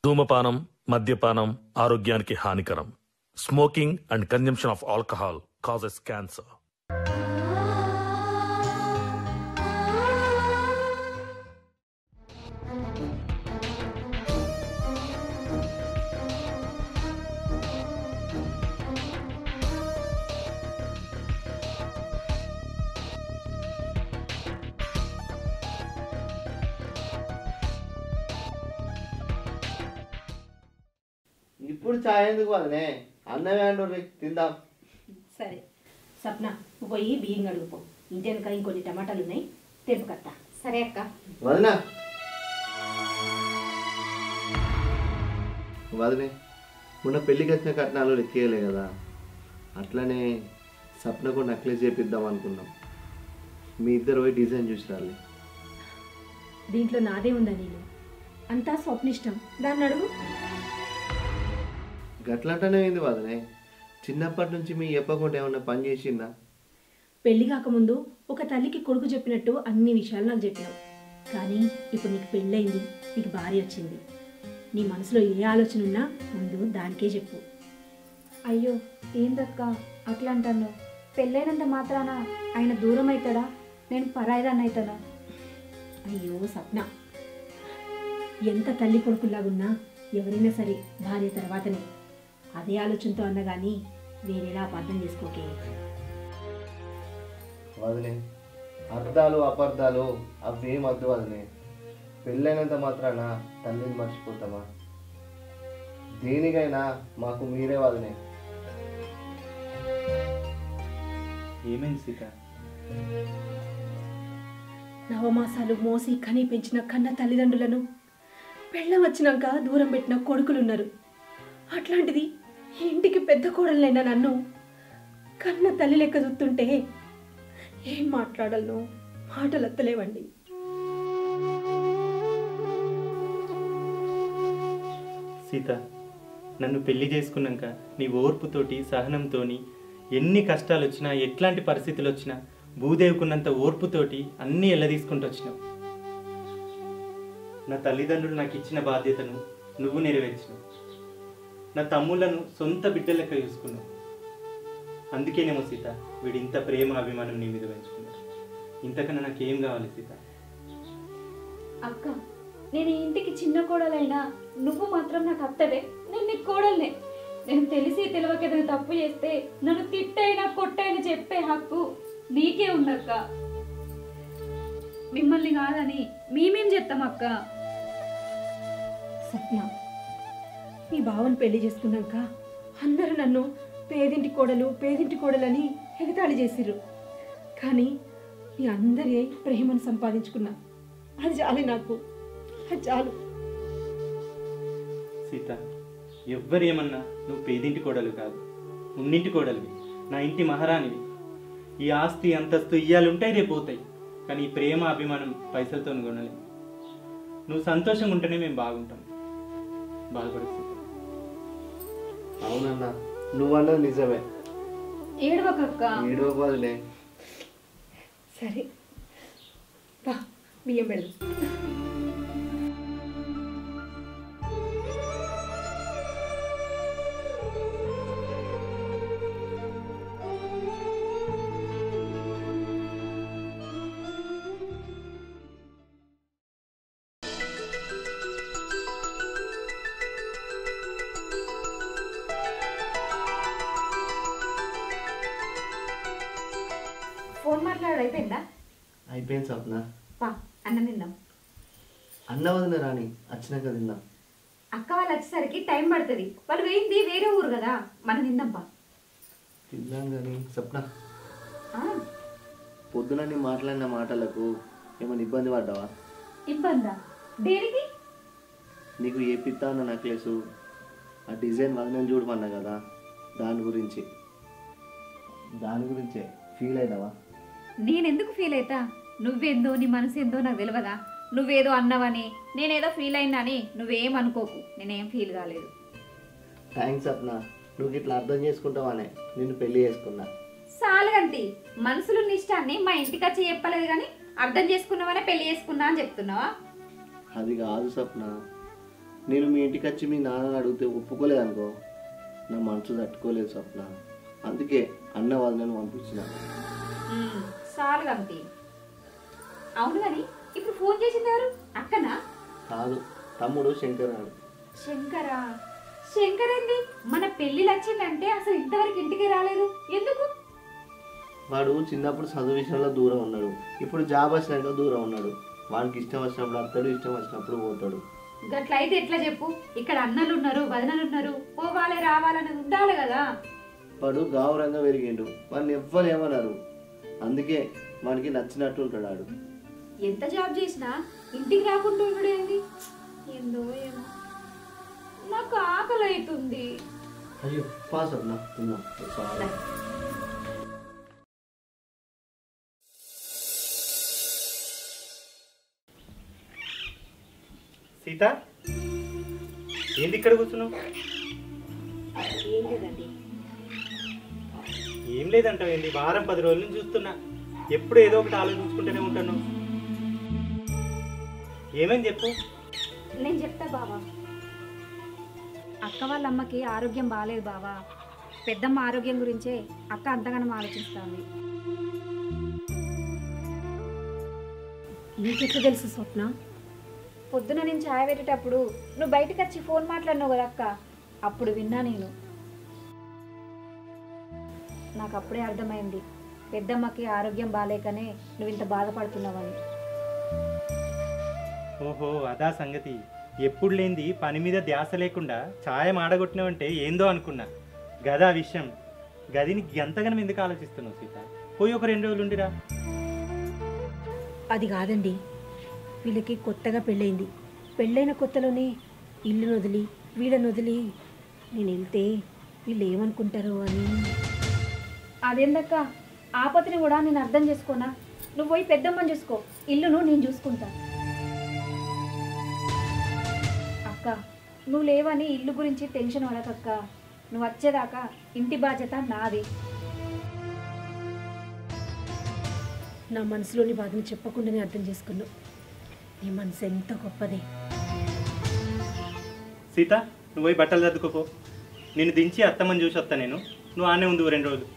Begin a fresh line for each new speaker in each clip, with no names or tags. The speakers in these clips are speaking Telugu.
ధూమపానం, మద్యపానం ఆరోగ్యానికి హానికరం. Smoking and consumption of alcohol causes cancer.
ఇప్పుడు చాయ్ ఎందుకు వదనే? అన్నమే అండు తిందాం.
సరే సప్న, నువ్వు పోయి బియ్యం అడుగుపో. ఇంటి వెనక ఇంకొన్ని టమాటాలు ఉన్నాయి, తెంపుకత్తా. సరే అక్క.
వదనా వదనే, మొన్న పెళ్ళికి వచ్చిన కట్నాలు లెక్కేయలే కదా, అట్లనే సప్నకు నక్లెస్ చేపిద్దాం అనుకున్నాం. మీ ఇద్దరు పోయి డిజైన్ చూసి రాలి.
దీంట్లో నాదే ఉందా? నేను అంతా స్వప్నిష్టం, దాన్ని అడుగు.
గట్లంటనే ఏంది వదనే? చిన్నప్పటి నుంచి మీ చెప్పకుండా ఏమన్నా పని చేసిందా?
పెళ్లి కాకముందు ఒక తల్లికి కొడుకు చెప్పినట్టు అన్ని విషయాలు నాకు చెప్పినావు. కానీ ఇప్పుడు నీకు పెళ్ళయింది, నీకు భార్య వచ్చింది. నీ మనసులో ఏ ఆలోచన ఉన్నా ముందు దానికే చెప్పు.
అయ్యో ఏందక్క అట్లా అంటాను? పెళ్ళైనంత మాత్రాన ఆయన దూరం అవుతాడా? నేను పరాయిదాన్ని అవుతానా?
అయ్యో సప్న, ఎంత తల్లి కొడుకులాగున్నా ఎవరైనా సరే భార్య తర్వాతనే. అదే ఆలోచనతో అన్న కానీ వేరేలా అపార్థం చేసుకోకే.
వదిలే, అర్థాలు అపార్థాలు అవేం వద్దు వదిలే. పెళ్ళైనంత మాత్రాన తల్లిని మర్చిపోతామా? దేనికైనా మాకు మీరే వదిలే.
ఏమైంది సీత?
నవమాసాలు మోసి కని పెంచిన కన్న తల్లిదండ్రులను పెళ్ళం వచ్చినాక దూరం పెట్టిన కొడుకులున్నారు. అట్లాంటిది ఇంటికి పెద్ద కోడలైనా నన్ను కన్న తల్లి లెక్క చూస్తుంటే ఏం మాట్లాడాలను? మాటలు ఎత్తలేవండి.
సీత, నన్ను పెళ్లి చేసుకున్నాక నీ ఓర్పుతోటి సహనంతోని ఎన్ని కష్టాలు వచ్చినా ఎట్లాంటి పరిస్థితులు వచ్చినా భూదేవుకున్నంత ఓర్పుతోటి అన్నీ ఎల్లదీసుకుంటూ వచ్చినావు. నా తల్లిదండ్రులు నాకు ఇచ్చిన బాధ్యతను నువ్వు నెరవేర్చినావు. నా తమ్ముళ్లను సొంత బిడ్డలెక్క చూసుకున్నావు. అందుకేనేమో సీత వీడు ఇంత ప్రేమ అభిమానం నీ మీద పెంచుకున్నాడు. ఇంతకన్నా నాకేం కావాలి సీత?
అక్క, నేను ఈ ఇంటికి చిన్న కోడలైనా నువ్వు మాత్రం నాకు అత్తవే. నేను నీ కోడల్నే. నేను తెలిసి తెలియక ఏదైనా తప్పు చేస్తే నన్ను తిట్టైనా కొట్టైనా చెప్పే హక్కు నీకే ఉందక్క. మిమ్మల్ని కాదని మేమేం చేస్తాం అక్క?
సప్న, నీ బావని పెళ్లి చేసుకున్నాక అందరూ నన్ను పేదింటి కోడలని ఎగతాళి చేసిర్రు. కానీ నీ అందరి ప్రేమను సంపాదించుకున్నా. అది చాలు నాకు, అది చాలు.
సీత, ఎవ్వరేమన్నా నువ్వు పేదింటి కోడలు కాదు, ఉన్నింటి కోడలివి, నా ఇంటి మహారాణివి. ఈ ఆస్తి అంతస్తు ఇయ్యాలుంటాయి, రేపు పోతాయి. కానీ ఈ ప్రేమ అభిమానం పైసలతో కొనలేము. నువ్వు సంతోషంగా ఉంటేనే మేము బాగుంటాం. బాధపడదు సీత.
అవునన్నా, నువ్వన్నది నిజమే.
ఏడవకక్క.
ఏడవలే.
సరే బా, బియ్యం పెడదు.
ఫోన్ మాట్లాడు అయిపోయిందా?
అయిపోయింది సప్న.
పా అన్నం తిందాం.
అన్న వదిన రాని వచ్చినాక తిందాం.
అక్క వాళ్ళు వచ్చేసరికి టైం పడుతుంది. వాళ్ళు వేయింది వేరే ఊరు కదా, మనం తిందాం పా.
తిందాం కానీ సప్న,
ఆ,
పొద్దున నీ మాట్లాడిన మాటలకు ఏమైనా ఇబ్బంది పడ్డావా?
ఇబ్బందా? దేనికి?
నీకు ఏ పిత్తా అన్న నెక్లెస్ ఆ డిజైన్ వదిన చూడమన్నా కదా, దాని గురించే ఫీల్ అయినావా?
నేనెందుకు ఫీల్ అవుతా? నువ్వేందో నీ మనసు ఏందో నాకు తెలియదా? నువ్వేదో అన్నావని నేనేదో ఫీల్ అయినాని నువ్వేమనుకోకు. నేనేం ఫీల్ కాలేదు.
థ్యాంక్స్ సప్న, నువ్వు ఇట్లా అర్థం చేసుకుంటావనే నిన్ను పెళ్లి చేసుకున్నా.
సాలుగంటి మనసులో ఇష్టాన్ని మా ఇంటికి వచ్చి చెప్పలేదు కానీ అర్థం చేసుకున్నావనే పెళ్లి చేసుకున్నా అని చెప్తున్నావా?
అది కాదు సప్న, నేను మీ ఇంటికి వచ్చి మీ నాన్నని అడిగితే ఒప్పుకోలేదు అనుకో, నా మనసు తట్టుకోలేదు స్వప్న. అందుకే అన్న వాళ్ళని పంపించిన.
చాలు గంతి. అవును కానీ ఇప్పుడు ఫోన్ చేసింది ఎవరు? అక్కనా?
కాదు, తమ్ముడు శంకర్ గారు.
శంకరా? శంకర్ ఏంది మన పెళ్ళిళ్ళు వచ్చిందంటే అసలు ఇంతవరకు ఇంటికి రాలేదు, ఎందుకు?
వాడు చిన్నప్పుడు చదువు విషయంలో దూరం ఉన్నాడు, ఇప్పుడు జాబ్ వచ్చినాక దూరం ఉన్నాడు. వానికి ఇష్టం వచ్చినప్పుడు వస్తాడు, ఇష్టం వచ్చినప్పుడు పోతాడు.
గట్లయితే ఎట్లా చెప్పు? ఇక్కడ అన్నలు ఉన్నారు, వదనలు ఉన్నారు, పోవాలి రావాలని ఉండాలి కదా.
వాడు గౌరవంగా పెరిగిండు, వాడిని ఎవ్వరు ఏమన్నారు. అందుకే వానికి నచ్చినట్టు ఉంటాడు వాడు.
ఎంత జాబ్ చేసినా ఇంటికి రాకుండా ఉండడేంది? ఏందో ఏమో, నాకు ఆకలి అవుతుంది.
అయ్యో పాస్ అన్నా తిన్నా.
సీత, ఏంది ఇక్కడ కూర్చున్నావు?
ఏం లేదండి.
ఏం లేదంటావు ఏంది? వారం 10 రోజుల నుంచి చూస్తున్నా, ఎప్పుడు ఏదో ఒకటి ఆలోచించుకుంటూనే ఉంటాను. ఏమని చెప్పు.
నేను చెప్తా బావా. అక్క వాళ్ళ అమ్మకి ఆరోగ్యం బాగాలేదు బావా. పెద్దమ్మ ఆరోగ్యం గురించే అక్క అంతగానం ఆలోచిస్తుంది.
నీకెట్లా తెలుసు స్వప్న?
పొద్దున నేను ఛాయ్ పెట్టేటప్పుడు నువ్వు బయటకు వచ్చి ఫోన్ మాట్లాడినావు కదా అక్క, అప్పుడు విన్నా నేను. నాకు అప్పుడే అర్థమైంది పెద్దమ్మకి ఆరోగ్యం బాగాలేకనే నువ్వు ఇంత బాధపడుతున్నావని.
ఓహో, అదా సంగతి. ఎప్పుడు లేనిది పని మీద ధ్యాస లేకుండా ఛాయ మాడగొట్టినావంటే ఏందో అనుకున్నా. గదా విషయం. గదిని ఎంతగానో ఎందుకు ఆలోచిస్తున్నావు సీత? పోయి ఒక 2 రోజులు ఉండిరా.
అది కాదండి, వీళ్ళకి కొత్తగా పెళ్ళైంది. పెళ్ళైన కొత్తలోనే ఇల్లును వదిలి వీళ్ళని వదిలి నేను వెళ్తే వీళ్ళు ఏమనుకుంటారో అని.
అదేందక్క, ఆపత్తిని కూడా నేను అర్థం చేసుకోనా? నువ్వు పోయి పెద్దమ్మని చూసుకో, ఇల్లును నేను చూసుకుంటా. అక్క, నువ్వు లేవని ఇల్లు గురించి టెన్షన్ పడకక్క. నువ్వు వచ్చేదాకా ఇంటి బాధ్యత నాది.
నా మనసులోని బాధను చెప్పకుండానే అర్థం చేసుకున్నావు. నీ మనసు ఎంత గొప్పది.
సీత, నువ్వు పోయి బట్టలు సర్దుకోపో. నిన్ను దించి అత్తమ్మని చూసి వస్తా నేను. నువ్వు ఆనే ఉంది 2 రోజులు.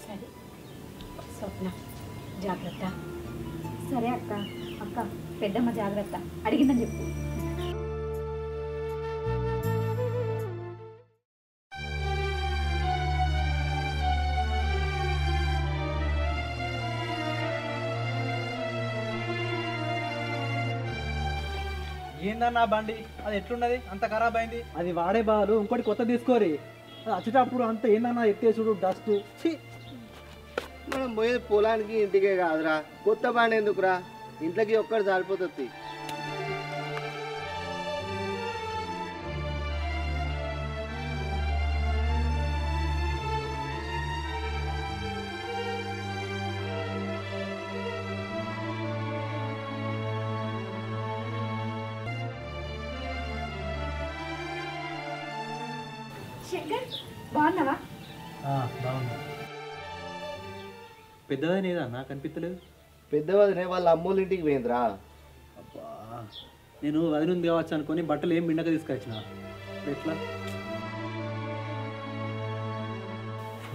సరే స్వప్న, జాగ్రత్త.
సరే అక్క. అక్క, పెద్దమ్మ జాగ్రత్త, అడిగిందని చెప్పు.
ఏందన్నా బండి అది ఎట్లున్నది? అంత ఖరాబ్ అయింది. అది వాడే బాలు, ఇంకోటి కొత్త తీసుకోరి. అది వచ్చేటప్పుడు అంత ఏందన్నా ఎత్తేసుడు డస్ట్.
మనం పోయేది పొలానికి ఇంటికే కాదురా, కొత్త బండి ఎందుకురా? ఇంట్లోకి ఒక్కటి సరిపోతుంది.
శంకర్, బాగున్నావా?
బాగుంది. పెద్దదని ఏదన్నా కనిపించలేదు.
పెద్దవాదినే వాళ్ళ అమ్మోళ్ళ ఇంటికి పోయిందిరా.
అబ్బా, నేను వదిలింది కావచ్చు అనుకొని బట్టలు ఏం బిండక తీసుకొచ్చిన. ఎట్లా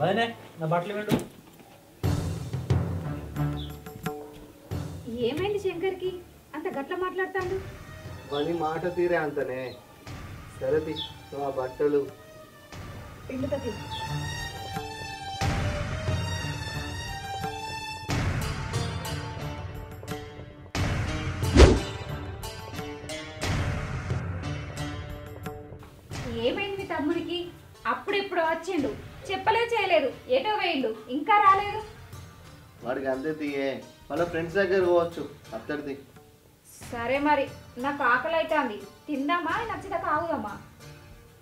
వదినే, నా బట్టలు వెండు.
ఏమైంది శంకర్కి అంత గట్ల మాట్లాడతాడు?
వాని మాట తీరే అంతనే. సరే నువ్వు ఆ బట్టలు
పిండుతుంది. ఏమైంది మీ తమ్ముడికి? అప్పుడెప్పుడు వచ్చిండు, చెప్పలేదు చేయలేదు, ఏటో వేయిండు, ఇంకా రాలేదు.
వాడికి అంతే తీయే, వాళ్ళ ఫ్రెండ్స్ దగ్గర పోవచ్చు అత్తడిది.
సరే మరి, నాకు ఆకలి అవుతుంది. తిందామా నచ్చిదాక ఆగుదామా?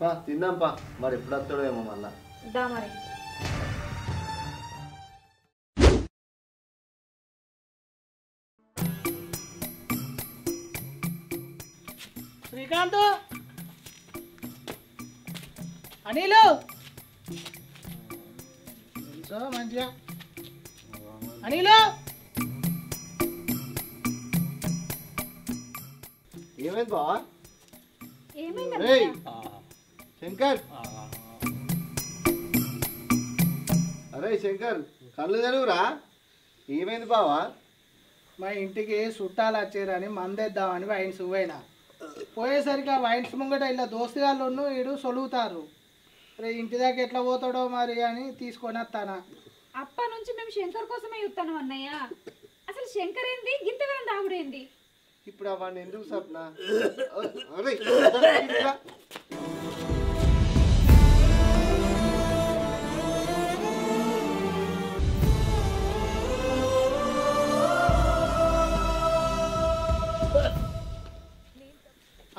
పా తిందాం పా. మరి ఎప్పుడు వస్తాడో ఏమో మళ్ళా.
దా మరి.
శ్రీకాంత్, అనిలు మంచిగా. అనిలు,
ఏమైంది బావా?
ఏమైంది
రేయ్
అన్నయ్య?
శంకర్, అరే శంకర్ కళ్ళు తెరువురా, ఏమైంది బావా?
మా ఇంటికి చుట్టాలు వచ్చారని మందేద్దామని వైన్స్ పోయినా పోయేసరికి ఆ వైన్స్ ముంగట ఇలా దోస్తుగాళ్ళు వీడు సొలుగుతారు. రే ఇంటి దాకా ఎట్లా పోతాడో మరి అని తీసుకొని వస్తానా.
అప్ప నుంచి మేము శంకర్ కోసమే చూస్తాను అన్నయ్య. అసలు శంకర్ ఏంది, గింతగా దాగుడేంది?
ఇప్పుడు అవన్నీ ఎందుకు సప్న? అరే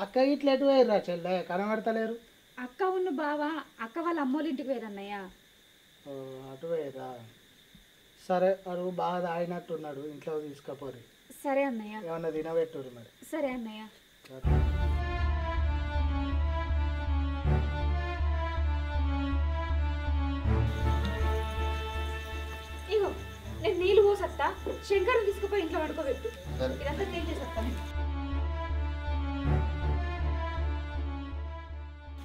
అక్క ఇట్లా ఎటు పోయారు చెల్లె కనబడతలేరు.
అక్క ఉన్న బావ అక్క వాళ్ళ అమ్మోళ్ళ ఇంటికి పోయారన్నయ్య.
ఓ, అటు పోయారా? సరే అడుగు బాగా తాగినట్టున్నాడు, ఇంట్లో తీసుకపోరు.
సరే అన్నయ్య.
ఏమన్నా తినబెట్టుడు మరి.
సరే అన్నయ్య. ఇగో నేను నీళ్ళు పోసత్తా, శంకర్ తీసుకుపోయి ఇంట్లో పడుకోబెట్టు. ఇదంతా క్లీన్ చేసేస్తాను.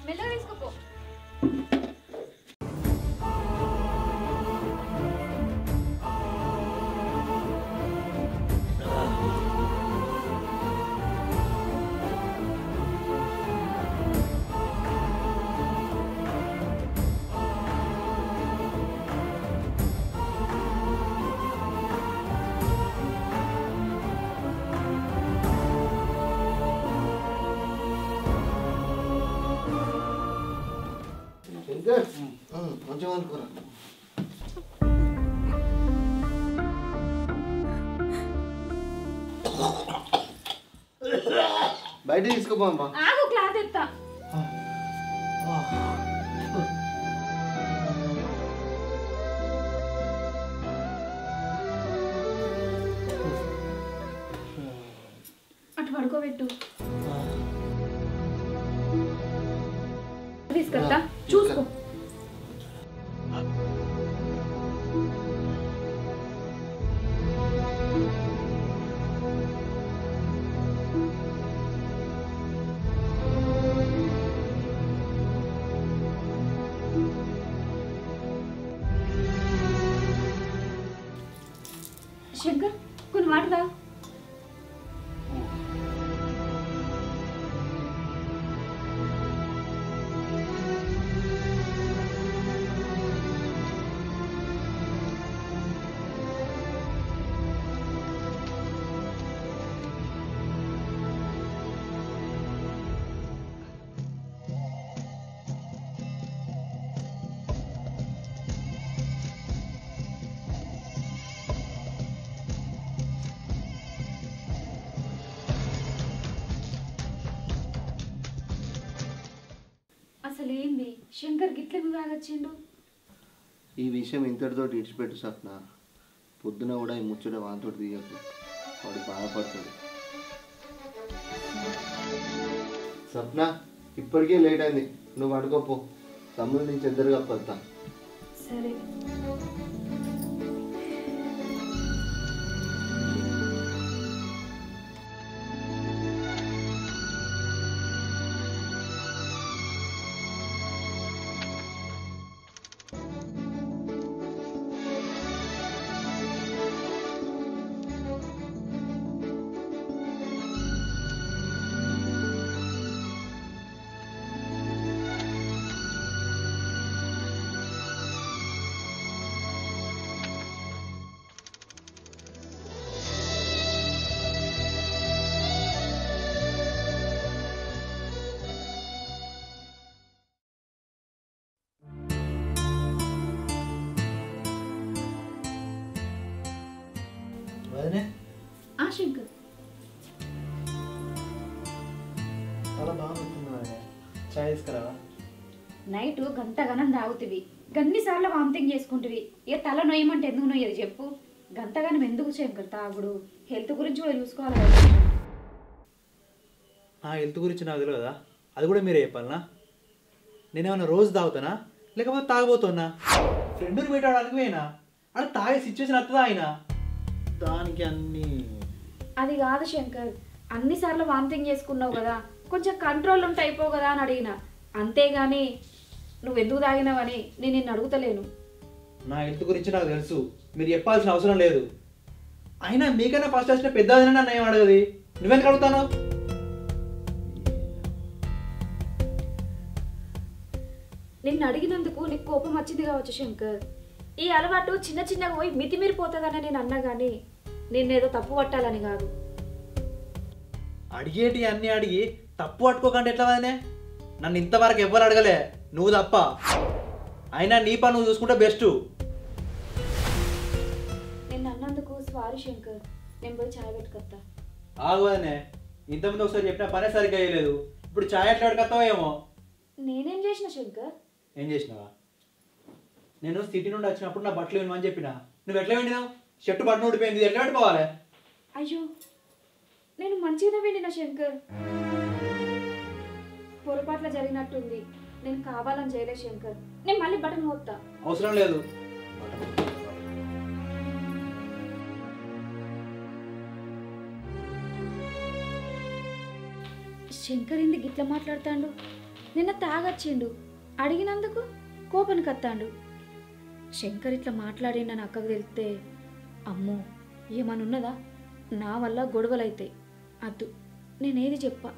మెల్లగా తీసుకుపో.
శంకర్ కొంచెం అనుకోరా. బయట తీసుకుపోమ్మా.
ఆగు, క్లాత్ ఎత్తా. అటు పడుకోబెట్టు. తీసుకొస్తా, చూసుకో. శంకర్ కొన్ని వాటర్ తాగు. అసలు ఏంది శంకర్ గిట్ల తాగొచ్చిండు?
ఈ విషయం ఇంతటితో ఇడిచిపెట్టు సప్న. పొద్దున కూడా ఈ ముచ్చట వాంతోటి తీయకు, వాడు బాధపడతాడు. సప్న ఇప్పటికే లేట్ అయింది, నువ్వు అడుకోపో. తమ్ముడు నుంచి ఇద్దరు కప్పొస్తా.
సరే. ఆ శంకర్
చాలా బాగుంటుంది. చాయ్ తీసుకురావా?
నైట్ గంటగనం తాగుతివి, గన్నిసార్లు వామిటింగ్ చేసుకుంటువి. ఇక తల నొయ్యమంటే ఎందుకు నొయ్యదు చెప్పు? గంటగానం ఎందుకు శంకర్ తాగుడు? హెల్త్ గురించి కూడా చూసుకోవాలి కదా.
నా హెల్త్ గురించి నాకు తెలియదు కదా, అది కూడా మీరే చెప్పాలనా? నేనేమన్నా రోజు తాగుతానా లేకపోతే తాగబోతున్నా? ఫ్రెండ్ని మీట్ అవడానికి పోయినా, అక్కడ తాగే సిచ్యువేషన్ వస్తుందా ఆయన?
దానికి అన్ని
అది కాదు శంకర్, అన్నిసార్లు వామిటింగ్ చేసుకున్నావు కదా, కొంచెం కంట్రోల్ ఉంటే అయిపో కదా అని అడిగిన, అంతేగాని నువ్వు ఎందుకు తాగినావని నేను నిన్ను అడుగుతలేను.
నా హెల్త్ గురించి నాకు తెలుసు, మీరు చెప్పాల్సిన అవసరం లేదు. అయినా మీకైనా ఫస్ట్ వచ్చిన పెద్ద నన్ను ఏం అడగది, నువ్వెందుకు అడుగుతాను?
నిన్ను అడిగినందుకు నీకు కోపం వచ్చింది కావచ్చు శంకర్. ఈ అలవాటు చిన్న చిన్నగా పోయి మితిమీరిపోతుందని నేను అన్నా కానీ నిన్నేదో తప్పు పట్టాలని కాదు.
అడిగేటి అన్నీ అడిగి తప్పు పట్టుకోకండి ఎట్లా వదినే? నన్ను ఇంతవరకు ఎవ్వరు అడగలే, నువ్వు తప్ప. అయినా నీ పని నువ్వు చూసుకుంటే బెస్ట్.
నిన్ను అన్నందుకు సారీ శంకర్, నేను పోయి ఛాయ్ పెట్టుకొస్తా.
ఆగు వదినే, ఇంతకుముందు ఒకసారి చెప్పిన పనే సరిగ్గా వేయలేదు, ఇప్పుడు ఛాయ్ ఎట్లా అడగతావో ఏమో.
నేనేం చేసిన శంకర్?
ఏం చేసినావా? నేను సిటీ నుండి వచ్చినప్పుడు నా బట్టలు వినమని చెప్పిన, నువ్వు ఎట్లా విండినావు? షర్టు బట్టలు ఊడిపోయింది, ఎట్లా పెట్టుకోవాలి?
అయ్యో, నేను మంచిగా విండిన శంకర్, పొరపాట్ల జరిగినట్టుంది. నేను కావాలని చేయలే శంకర్, నేను మళ్ళీ బటన్ మోస్తా.
అవసరం లేదు.
శంకర్ ఎందుకు ఇట్లా మాట్లాడతాడు? నిన్న తాగొచ్చిండు, అడిగినందుకు కోపానికి వస్తాడు. శంకర్ ఇట్లా మాట్లాడిండని అక్కకు తెలిస్తే అమ్మో ఏమనున్నదా, నా వల్ల గొడవలు అవుతాయి. అద్దు, నేనేది చెప్పా.